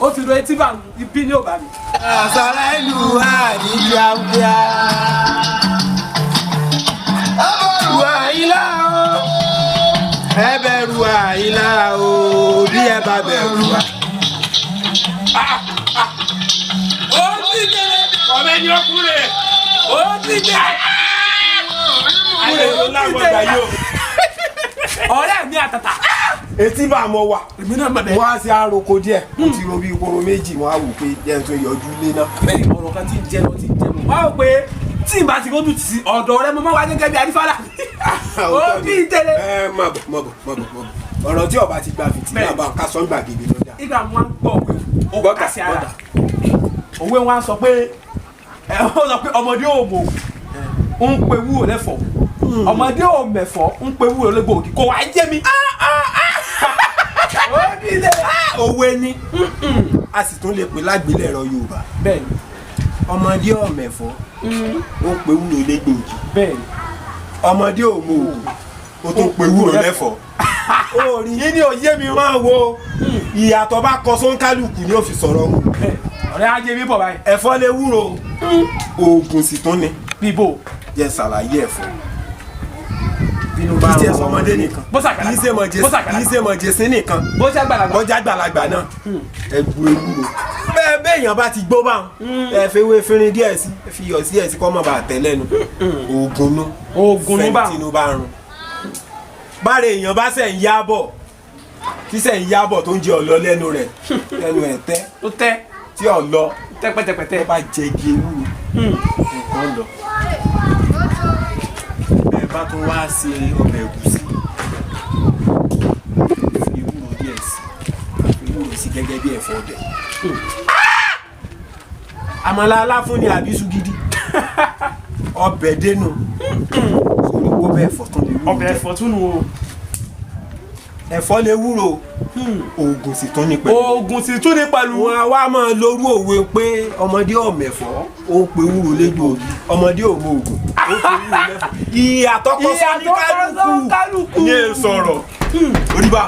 ó ti ro etí bá ibi ní òbá mi. àṣàrà ìlú àdìyàwó. ẹbẹ̀rù àyílá o ẹbẹ̀rù àyílá o bí ẹ bá bẹ̀rù wa. ó ti dé ọmọ ẹni ọkùnrin ó ti dé ọ̀rẹ́ mi àtàtà. etí bá mọ wà èmi náà mọ̀ bẹ́ẹ̀. wọ́n á ṣe àròkọ díẹ̀ wọ́n ti ro bí ìkoro méjì wọ́n á wò pé jẹ́ tó yọjú lé náà. bẹ́ẹ̀ni ọ̀rọ̀ kan tí ń jẹ́ lọ tí ń jẹ́ mọ́. wọ́n á wò pé tí n bá ti rójú ti ọ̀dọ̀ rẹ mo máa wá gẹ́gẹ́ bí adífálà. ó bí tẹ̀lé. ẹ má bọ̀ ọ̀rọ̀ tí ọba ti gba fìtì náà bá ká sọ gbàgede lọ́jà. ìgbà wọn gbọ́ pé ó bọ́ kà sí ara òwe wọn sọ pé ọmọdé ò mọ̀ ń pe wúrò lẹ́fọ̀ọ́ ọmọdé ò mẹ̀fọ́ ń pe wúrò lẹ́gbọ̀ọ́gì kò wá jẹ́ mi. òwe ni a sì tún lè pè lágbélẹ̀rọ Yorùbá. bẹ́ẹ̀ni ọmọdé ò mẹ̀fọ́ ó pe wúrò lẹ́gbọ̀ọ́gì. bẹ́ẹ̀ni ọmọdé ò mọ òògùn ó tún pe wúrò lẹ́fọ̀ọ́. orí yìí ni òye mi máa wo ìyàtọ̀ bá kọ sóńkálùkù ni ó fi sọ̀rọ̀ wọn. ọ̀rẹ́ ajé mi bọ̀ báyìí. ẹ̀fọ́ lè wúrò oògùn sì tún ni. bíbò jẹ́ ṣàlàyé ẹ̀fọ́. bínú bá wọn ọmọdé nìkan kì í ṣe mọ̀jẹ̀sí nìkan bó ṣe àgbàlagbà bọ́jà àgbàlagbà náà ẹ̀gbù ewúro. bẹ́ẹ̀ béèyàn bá ti gbó báwọn ẹ fi wé fínrin díẹ̀ sí ẹ fi yọ̀ sí ẹ̀ sí kọ́ mọ̀ bá tẹ̀ lẹ́nu oògùn nu fẹ́ntínú bá rún. báre èèyàn bá ṣẹ̀ ń yábọ̀ tí ṣẹ̀ ń yábọ̀ tó ń jẹ ọ̀lọ́ lẹ́nu rẹ̀ lẹ́nu ẹ̀ tẹ́ tó tẹ́ tí ọ̀lọ́ tẹ́ pẹ́tẹ́pẹ́tẹ́ bá jẹ igi ewúro nǹkan lọ. ẹ bá tún wá ṣe ọbẹ̀ ẹ̀gúsí fi ewúro díẹ̀ sí fi ewúro sí gẹ́gẹ́ bí ẹ̀fọ́ ọbẹ̀. àmàlà aláfún ni àbísú gidi ọbẹ̀ dénú sórí ọbẹ̀ ẹ̀fọ́ tún lè wúro. ọbẹ̀ ẹ̀fọ́ tún nù o. ẹ̀fọ́ lè wúro oògùn sì tún ní pẹ̀lú. oògùn sì tún ní pẹ̀lú. wọn a wá máa lórú òwe pé ọmọdé ọ̀mẹ̀fọ́ ó pe wúro légbòogi ọmọdé ò mọ oògùn ó pe wúro lẹ́fọ̀ọ́. ìyàtọ̀ kọ́sọ́ ní kálukú ní sọ̀rọ̀ orí bá.